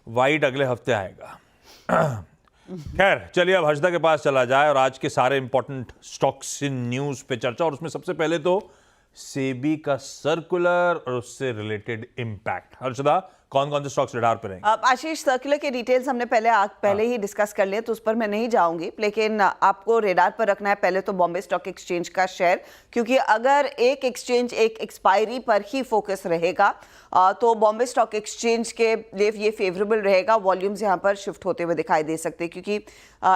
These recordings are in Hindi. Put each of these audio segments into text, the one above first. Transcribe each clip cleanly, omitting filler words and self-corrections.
वाइट अगले हफ्ते आएगा। खैर चलिए अब हर्षदा के पास चला जाए और आज के सारे इंपॉर्टेंट स्टॉक्स इन न्यूज पे चर्चा। और उसमें सबसे पहले तो सेबी का सर्कुलर और उससे रिलेटेड इंपैक्ट। हर्षदा, कौन कौन से स्टॉक्स रडार पे रहेंगे? आशीष, सर्कुलर के डिटेल्स हमने पहले ही डिस्कस कर लिए, तो उस पर मैं नहीं जाऊंगी, लेकिन आपको रेडार पर रखना है पहले तो बॉम्बे स्टॉक एक्सचेंज का शेयर, क्योंकि अगर एक एक्सचेंज एक एक्सपायरी पर ही फोकस रहेगा तो बॉम्बे स्टॉक एक्सचेंज के लिए ये फेवरेबल रहेगा। वॉल्यूम्स यहाँ पर शिफ्ट होते हुए दिखाई दे सकते हैं, क्योंकि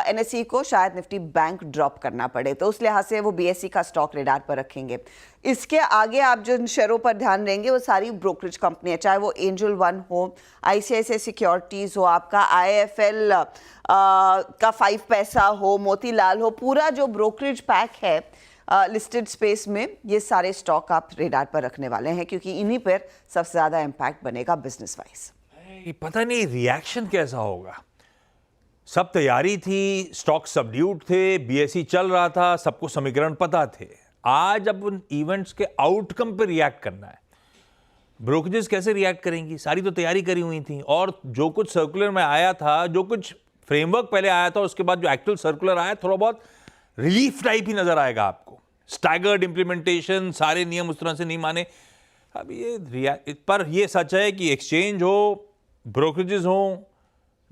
एनएसई को शायद निफ्टी बैंक ड्रॉप करना पड़े, तो उस लिहाज से वो बीएसई का स्टॉक रेडार पर रखेंगे। इसके आगे आप जिन शेयरों पर ध्यान देंगे वो सारी ब्रोकरेज कंपनियां, चाहे वो एंजल वन हो, आईसीआईसीआई सिक्योरिटीज हो, आपका आईएफएल का 5 पैसा हो, मोतीलाल हो, पूरा जो ब्रोकरेज पैक है लिस्टेड स्पेस में, ये सारे स्टॉक आप रेडार पर रखने वाले हैं, क्योंकि इन्हीं पर सबसे ज्यादा इंपैक्ट बनेगा बिजनेस वाइज। पता नहीं रिएक्शन कैसा होगा। सब तैयारी थी, स्टॉक सबड्यूड थे, बीएसई चल रहा था, सबको समीकरण पता थे। आज अब उन इवेंट्स के आउटकम पे रिएक्ट करना है। ब्रोकरेजेस कैसे रिएक्ट करेंगी? सारी तो तैयारी करी हुई थी, और जो कुछ सर्कुलर में आया था, जो कुछ फ्रेमवर्क पहले आया था, उसके बाद जो एक्चुअल सर्कुलर आया, थोड़ा बहुत रिलीफ टाइप ही नजर आएगा आपको। स्टैगर्ड इंप्लीमेंटेशन, सारे नियम उस तरह से नहीं माने। अब ये पर ये सच है कि एक्सचेंज हो, ब्रोकरेजेस हो,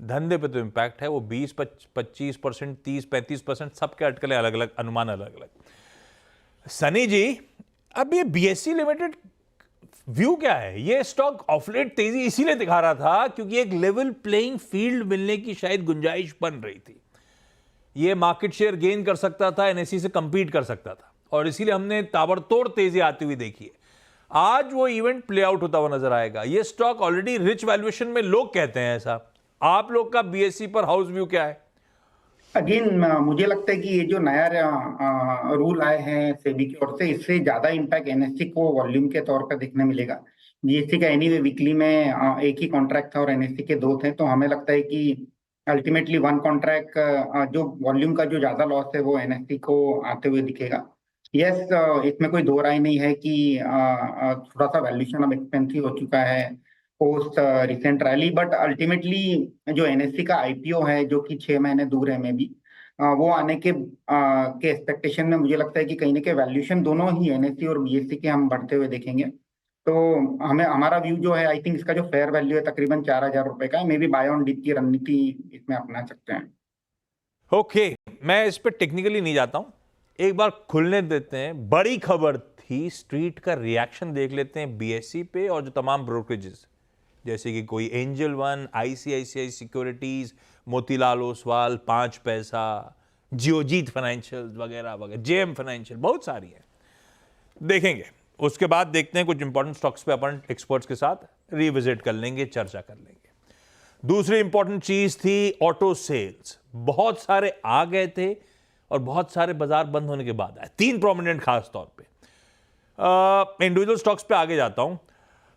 धंधे पे तो इम्पैक्ट है। वो 20-25%, 30-35% सबके अटकलें अलग अलग, अनुमान अलग अलग। सनी जी, अब ये बीएसई लिमिटेड व्यू क्या है? ये स्टॉक ऑफलेट तेजी इसीलिए दिखा रहा था क्योंकि एक लेवल प्लेइंग फील्ड मिलने की शायद गुंजाइश बन रही थी। ये मार्केट शेयर गेन कर सकता था, एनएसई से कंपीट कर सकता था, और इसीलिए हमने ताबड़तोड़ तेजी आती हुई देखी है। आज वो इवेंट प्ले आउट होता हुआ नजर आएगा। ये स्टॉक ऑलरेडी रिच वैल्यूएशन में लोग कहते हैं ऐसा। आप लोग का बीएसई पर हाउस व्यू क्या है? अगेन मुझे लगता है कि ये जो नया रूल आए हैं सेबी की ओर से, इससे ज्यादा इम्पैक्ट एनएससी को वॉल्यूम के तौर पर देखने मिलेगा। बीएससी का एनीवे वीकली में एक ही कॉन्ट्रैक्ट था और एनएससी के 2 थे, तो हमें लगता है कि अल्टीमेटली वन कॉन्ट्रैक्ट जो वॉल्यूम का जो ज्यादा लॉस है वो एनएससी को आते हुए दिखेगा। यस, इसमें कोई दो राय नहीं है कि थोड़ा सा वैल्यूएशन अब एक्सपेंसिव हो चुका है post recent rally, but ultimately जो एनएससी का आईपीओ है, जो कि 6 महीने दूर है में भी, वो आने के एक्सपेक्टेशन में मुझे लगता है कि कहीं ना कहीं वैल्यूएशन दोनों ही एनएससी और बीएससी के हम बढ़ते हुए देखेंगे। तो हमारा व्यू जो है, आई थिंक इसका जो फेयर वैल्यू है तकरीबन 4,000 रुपए का है। May be buy on dip की रणनीति इसमें अपना सकते हैं। ओके, मैं इस पर टेक्निकली नहीं जाता हूं, एक बार खुलने देते हैं। बड़ी खबर थी, स्ट्रीट का रिएक्शन देख लेते हैं बीएसई पे, और जो तमाम ब्रोकरेजेस जैसे कि कोई angel one, ICICI securities, Motilal Oswal, 5 पैसा, जियोजीत फाइनेंशियल वगैरह वगैरह, जेएम फाइनेंशियल, बहुत सारी है, देखेंगे। उसके बाद देखते हैं कुछ इंपॉर्टेंट स्टॉक्स पे अपन एक्सपर्ट्स के साथ रिविजिट कर लेंगे, चर्चा कर लेंगे। दूसरी इंपॉर्टेंट चीज थी ऑटो सेल्स। बहुत सारे आ गए थे और बहुत सारे बाजार बंद होने के बाद आए। 3 प्रोमिनेंट खास तौर पे। इंडिविजुअल स्टॉक्स पे आगे जाता हूं।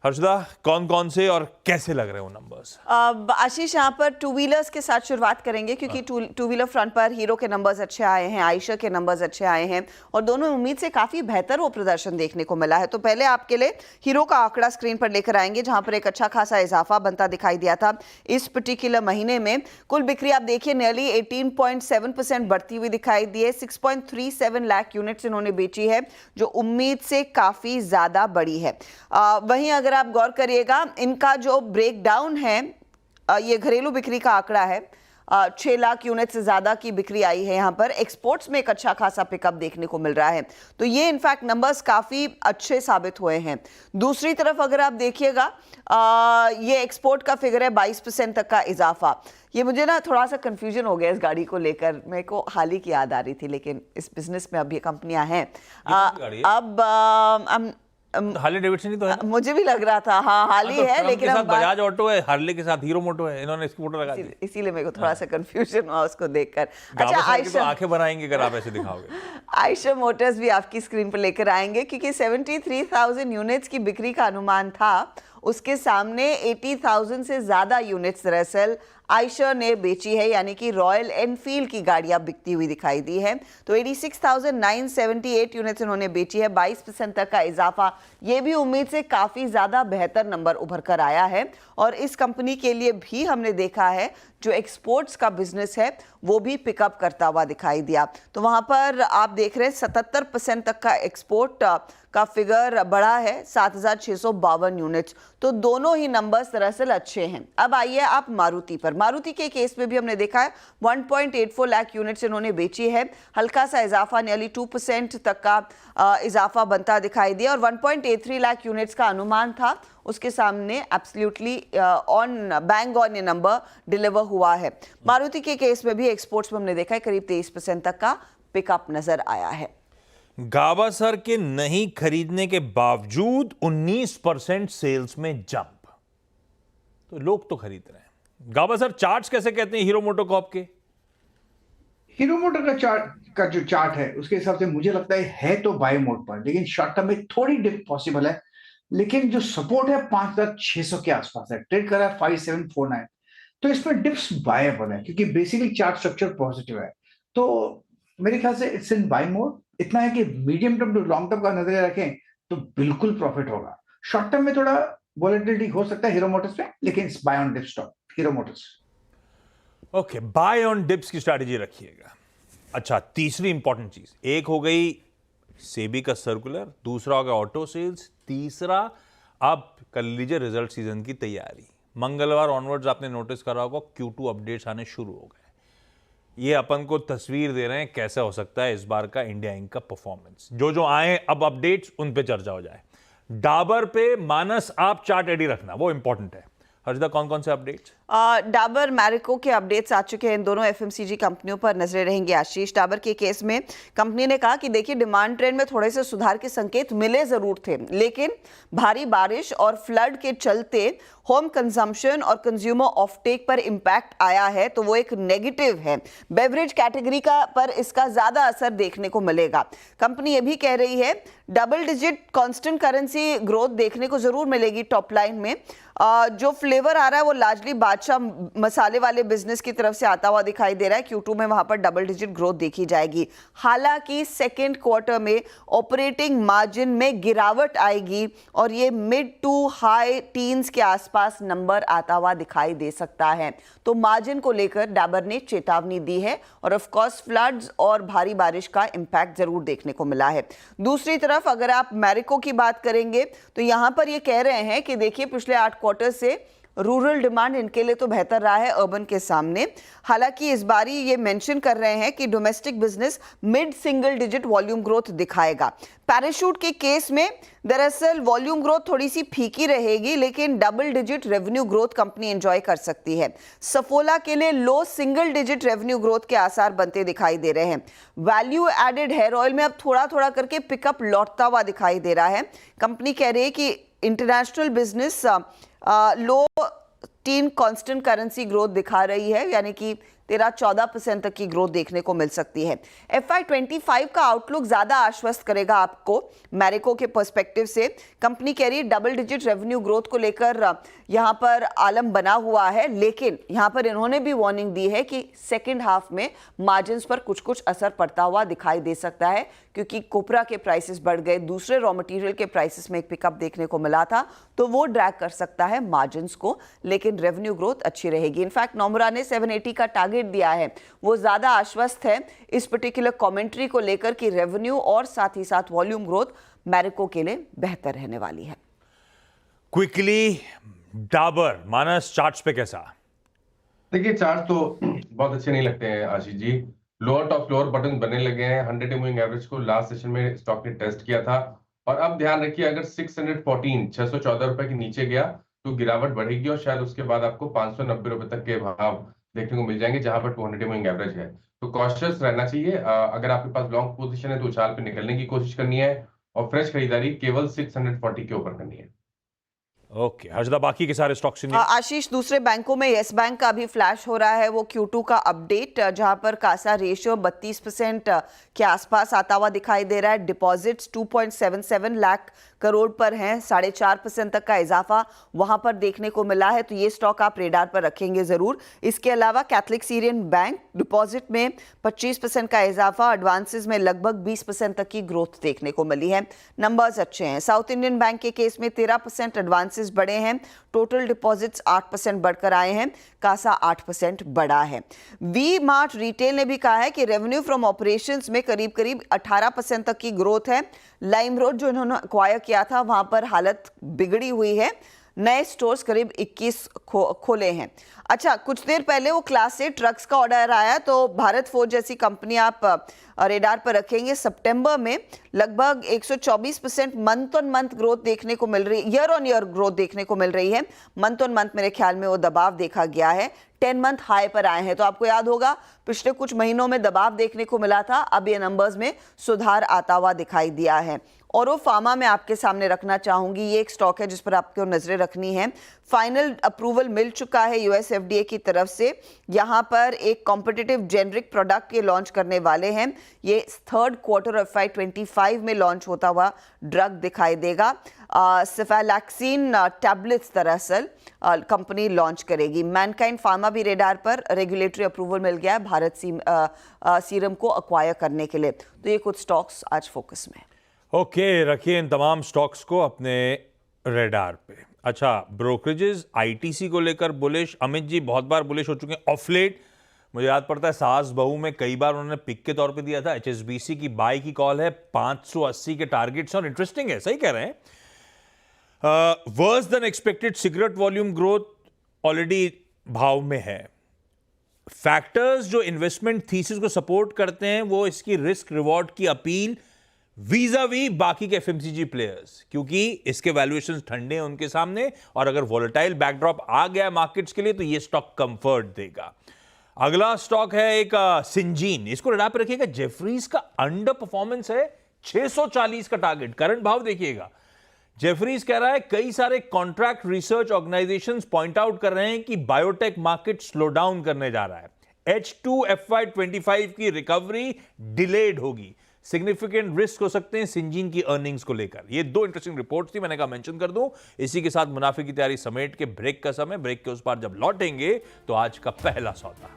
हर्षदा, कौन कौन से और कैसे लग रहे हो नंबर्स? आशीष, यहाँ पर टू व्हीलर्स के साथ शुरुआत करेंगे, क्योंकि टू व्हीलर फ्रंट पर हीरो के नंबर्स अच्छे आए हैं, आयशर के नंबर्स अच्छे आए हैं, और दोनों उम्मीद से काफी बेहतर वो प्रदर्शन देखने को मिला है। तो पहले आपके लिए हीरो का आंकड़ा स्क्रीन पर लेकर आएंगे, जहां पर एक अच्छा खासा इजाफा बनता दिखाई दिया था इस पर्टिकुलर महीने में। कुल बिक्री आप देखिए नियरली 18.7% बढ़ती हुई दिखाई दी है। 6.37 लाख यूनिट्स इन्होंने बेची है, जो उम्मीद से काफी ज्यादा बड़ी है। वहीं अगर आप गौर करिएगा, इनका जो ब्रेकडाउन है, ये घरेलू बिक्री का आंकड़ा है, 6 लाख यूनिट से ज्यादा की बिक्री आई है। यहां पर एक्सपोर्ट्स में एक अच्छा खासा पिकअप देखने को मिल रहा है, तो ये इनफैक्ट नंबर्स काफी अच्छे साबित हुए हैं। दूसरी तरफ अगर आप देखिएगा, ये एक्सपोर्ट का फिगर है 22% तक का इजाफा। ये मुझे ना थोड़ा सा कंफ्यूजन हो गया इस गाड़ी को लेकर, मेरे को हाल ही की याद आ रही थी, लेकिन इस बिजनेस में अब ये कंपनियां हैं। अब हार्ले डेविडसन ही तो है। मुझे भी लग रहा था, हाँ हाल ही है, लेकिन अब बजाज ऑटो है, हार्ले के साथ हीरो मोटो है, इन्होंने इसकी फोटो लगा दी, इसीलिए मेरे को थोड़ा सा कंफ्यूजन हुआ उसको देखकर। अच्छा, आयशर तो आंखें बनाएंगे अगर आप ऐसे दिखाओगे। आयशर मोटर्स भी आपकी स्क्रीन पर लेकर आएंगे, क्योंकि 73,000 यूनिट्स की बिक्री का अनुमान था, उसके सामने 80,000 से ज्यादा यूनिट्स दरअसल आयशर ने बेची है, यानी कि रॉयल एनफील्ड की गाड़ियां बिकती हुई दिखाई दी है। तो 86,978 यूनिट्स इन्होंने बेची है, 22% तक का इजाफा। ये भी उम्मीद से काफी ज्यादा बेहतर नंबर उभर कर आया है। और इस कंपनी के लिए भी हमने देखा है जो एक्सपोर्ट्स का बिजनेस है वो भी पिकअप करता हुआ दिखाई दिया। तो वहां पर आप देख रहे हैं 77% तक का एक्सपोर्ट का फिगर बढ़ा है, 7,652 यूनिट्स। तो दोनों ही नंबर्स दरअसल अच्छे हैं। अब आइए आप मारुति पर। मारुति के केस में भी हमने देखा है 1.84 लाख यूनिट्स इन्होंने बेची है, हल्का सा इजाफा, नियरली 2% तक का इजाफा बनता दिखाई दिया। और 1.83 लाख यूनिट्स का अनुमान था, उसके सामने एब्सोल्युटली ऑन बैंग ऑन ये नंबर डिलीवर हुआ है। मारुति के केस में भी एक्सपोर्ट्स में हमने देखा है करीब 23% तक का पिकअप नजर आया है। गावस्कर के नहीं खरीदने के बावजूद 19% सेल्स में जंप। तो लोग तो खरीद रहे हैं। गावस्कर चार्ट्स कैसे कहते हैं हीरो मोटोकॉर्प के? हीरो मोटर का जो चार्ट है उसके हिसाब से मुझे लगता है तो बाय मोड पर, लेकिन शॉर्ट टर्म में थोड़ी डिप पॉसिबल है। लेकिन जो सपोर्ट है 5,600 के आसपास है, ट्रेड कर रहा है 5,749। तो इसमें डिप्स बायबल है क्योंकि बेसिकली चार्ट स्ट्रक्चर पॉजिटिव है। तो मेरे ख्याल से इट्स इन बाय मोड। इतना है कि medium term to long term का नजरिया रखें तो बिल्कुल प्रॉफिट होगा। शॉर्ट टर्म में थोड़ा वॉलेटिलिटी हो सकता है हीरो मोटर्स में, लेकिन buy on dip stock Hero Motors. Okay, buy on dips की स्ट्रैटेजी रखिएगा। अच्छा, तीसरी इंपॉर्टेंट चीज, एक हो गई सेबी का सर्कुलर, दूसरा हो गया ऑटो सेल्स, तीसरा अब कर लीजिए रिजल्ट सीजन की तैयारी। मंगलवार ऑनवर्ड्स आपने नोटिस करा होगा Q2 अपडेट्स आने शुरू हो गए। ये अपन को तस्वीर दे रहे हैं कैसा हो सकता है इस बार का इंडिया इंक का परफॉर्मेंस। जो जो आए अब अपडेट्स उन पे चर्चा हो जाए। डाबर पे मानस आप चार्ट रेडी रखना, वो इंपॉर्टेंट है। हर्षदा, कौन कौन से अपडेट्स? डाबर मैरिको के अपडेट्स आ चुके हैं। इन दोनों एफएमसीजी कंपनियों पर नजरें रहेंगी। आशीष, डाबर के केस में कंपनी ने कहा कि देखिए डिमांड ट्रेंड में थोड़े से सुधार के संकेत मिले जरूर थे, लेकिन भारी बारिश और फ्लड के चलते होम कंजम्पशन और कंज्यूमर ऑफटेक पर इंपैक्ट आया है, तो वो एक नेगेटिव है। बेवरेज कैटेगरी का पर इसका ज्यादा असर देखने को मिलेगा। कंपनी ये भी कह रही है double digit constant currency growth देखने को जरूर मिलेगी टॉप लाइन में। जो फ्लेवर आ रहा है वो लार्जली बादशाह मसाले वाले बिजनेस की तरफ से आता हुआ दिखाई दे रहा है। Q2 में वहां पर डबल डिजिट ग्रोथ देखी जाएगी। हालांकि सेकेंड क्वार्टर में ऑपरेटिंग मार्जिन में गिरावट आएगी और ये मिड टू हाई टीन्स के आसपास नंबर आता हुआ दिखाई दे सकता है। तो मार्जिन को लेकर डाबर ने चेतावनी दी है और ऑफ कोर्स फ्लड्स और भारी बारिश का इंपैक्ट जरूर देखने को मिला है। दूसरी तरफ अगर आप मैरिको की बात करेंगे तो यहां पर ये कह रहे हैं कि देखिए पिछले 8 क्वार्टर से रूरल डिमांड इनके लिए तो बेहतर रहा है अर्बन के सामने। हालांकि इस बारी ये मेंशन कर रहे हैं कि domestic business mid single digit volume growth दिखाएगा। पैराशूट के केस में दरअसल वॉल्यूम ग्रोथ थोड़ी सी फीकी रहेगी, लेकिन double digit revenue growth company enjoy कर सकती है। सफोला के लिए लो सिंगल डिजिट रेवेन्यू ग्रोथ के आसार बनते दिखाई दे रहे हैं। वैल्यू एडेड हेयर ऑयल में अब थोड़ा थोड़ा करके पिकअप लौटता हुआ दिखाई दे रहा है। कंपनी कह रही है कि इंटरनेशनल बिजनेस लो टीन कांस्टेंट करेंसी ग्रोथ दिखा रही है, यानी कि 13-14% तक की ग्रोथ देखने को मिल सकती है। FY25 का आउटलुक ज्यादा आश्वस्त करेगा आपको मैरिको के पर्सपेक्टिव से। कंपनी कह रही है डबल डिजिट रेवेन्यू ग्रोथ को लेकर यहां पर आलम बना हुआ है, लेकिन यहां पर इन्होंने भी वार्निंग दी है कि सेकेंड हाफ में मार्जिन्स पर कुछ कुछ असर पड़ता हुआ दिखाई दे सकता है, क्योंकि कोपरा के प्राइसेस बढ़ गए, दूसरे रॉ मटेरियल के प्राइसेस में एक पिकअप देखने को मिला था, तो वो ड्रैग कर सकता है मार्जिन्स को, लेकिन रेवेन्यू ग्रोथ अच्छी रहेगी। इनफैक्ट नोमुरा ने 780 का टारगेट दिया है, वो ज्यादा आश्वस्त है इस पर्टिकुलर कमेंट्री को लेकर कि रेवेन्यू और साथ ही साथ वॉल्यूम ग्रोथ मैरिको के लिए बेहतर रहने वाली है। क्विकली डाबर मानस चार्ट्स पे कैसा? देखिए चार्ट तो बहुत अच्छे नहीं लगते हैं Ashish ji. Lower top floor button बनने लगे हैं। 100 मूविंग एवरेज को लास्ट सेशन में स्टॉक ने टेस्ट किया था और अब ध्यान रखिए अगर 614 रुपए के नीचे गया तो गिरावट बढ़ेगी और शायद उसके बाद आपको 590 रुपए तक के भाव देखने को मिल जाएंगे, जहां पर 200 मूविंग एवरेज है। तो कॉशियस रहना चाहिए। अगर आपके पास लॉन्ग पोजीशन है तो उछाल पे निकलने की कोशिश करनी है और फ्रेश खरीदारी केवल 640 के ऊपर करनी है। ओके हर्षदा, बाकी के सारे स्टॉक्स आशीष, दूसरे बैंकों में येस बैंक का भी फ्लैश हो रहा है, वो Q2 का अपडेट, जहां पर कासा रेशियो 32% के आसपास आता हुआ दिखाई दे रहा है। डिपॉजिट्स 2.77 लाख करोड़ पर हैं, 4.5% तक का इजाफा वहां पर देखने को मिला है, तो ये स्टॉक आप रेडार पर रखेंगे जरूर। इसके अलावा कैथलिक सीरियन बैंक डिपॉजिट में 25% का इजाफा, एडवांसेस में लगभग 20% तक की ग्रोथ देखने को मिली है। नंबर्स अच्छे हैं। साउथ इंडियन बैंक के केस में 13% एडवांसेस बढ़े हैं, टोटल डिपॉजिट्स 8% बढ़कर आए हैं, कासा 8% बढ़ा है। वी मार्ट रिटेल ने भी कहा है कि रेवेन्यू फ्रॉम ऑपरेशंस में करीब करीब 18% तक की ग्रोथ है। लाइम रोड जो इन्होंने एक्वायर किया था वहां पर हालत बिगड़ी हुई है, नए स्टोर्स करीब 21 खोले हैं। अच्छा, कुछ देर पहले वो क्लास ए ट्रक्स का ऑर्डर आया, तो भारत फोर्ज जैसी कंपनी आप रेडार पर रखेंगे। सितंबर में लगभग 124% मंथ ऑन मंथ ग्रोथ देखने को मिल रही है, ईयर ऑन ईयर ग्रोथ देखने को मिल रही है। मंथ ऑन मंथ मेरे ख्याल में वो दबाव देखा गया है, 10 मंथ हाई पर आए हैं। तो आपको याद होगा पिछले कुछ महीनों में दबाव देखने को मिला था, अब ये नंबर्स में सुधार आता हुआ दिखाई दिया है। और वो फार्मा में आपके सामने रखना चाहूंगी, ये एक स्टॉक है जिस पर आपको नजरें रखनी है। फाइनल अप्रूवल मिल चुका है यूएस एफडीए की तरफ से, यहाँ पर एक कॉम्पिटिटिव जेनरिक प्रोडक्ट ये लॉन्च करने वाले हैं। ये थर्ड क्वार्टर ऑफ FY25 में लॉन्च होता हुआ ड्रग दिखाई देगा। सेफेलैक्सिन टैबलेट्स दरअसल कंपनी लॉन्च करेगी। मैनकाइंड फार्मा भी रेडार पर, रेगुलेटरी अप्रूवल मिल गया है भारत सीरम को एक्वायर करने के लिए। तो ये कुछ स्टॉक्स आज फोकस में। ओके, रखिए इन तमाम स्टॉक्स को अपने रेडार पे। अच्छा, ब्रोकरेजेस आईटीसी को लेकर बुलिश, अमित जी बहुत बार बुलिश हो चुके हैं ऑफ लेट। मुझे याद पड़ता है सास बहू में कई बार उन्होंने पिक के तौर पे दिया था। HSBC की बाय की कॉल है, 580 के टारगेट्स, और इंटरेस्टिंग है, सही कह रहे हैं। Worse than expected cigarette volume growth already भाव में है। फैक्टर्स जो इन्वेस्टमेंट थीसिस को सपोर्ट करते हैं वो इसकी रिस्क रिवॉर्ड की अपील वीज़ावी बाकी के FMCG प्लेयर्स, क्योंकि इसके वैल्यूएशंस ठंडे हैं उनके सामने, और अगर वोलेटाइल बैकड्रॉप आ गया मार्केट्स के लिए तो ये स्टॉक कंफर्ट देगा। अगला स्टॉक है एक सिंजीन, इसको रेडार पे रखिएगा। जेफरीज का अंडर परफॉर्मेंस है, 640 का टारगेट, करंट भाव देखिएगा। जेफरीज कह रहा है कई सारे contract research organisations point out कर रहे हैं कि बायोटेक मार्केट स्लो डाउन करने जा रहा है। H2 FY25 की रिकवरी डिलेड होगी, सिग्निफिकेंट रिस्क हो सकते हैं सिंजीन की अर्निंग्स को लेकर। ये दो इंटरेस्टिंग रिपोर्ट्स थी, मैंने कहा मेंशन कर दूं। इसी के साथ मुनाफे की तैयारी समेट के ब्रेक का समय, ब्रेक के उस पार जब लौटेंगे तो आज का पहला सौदा।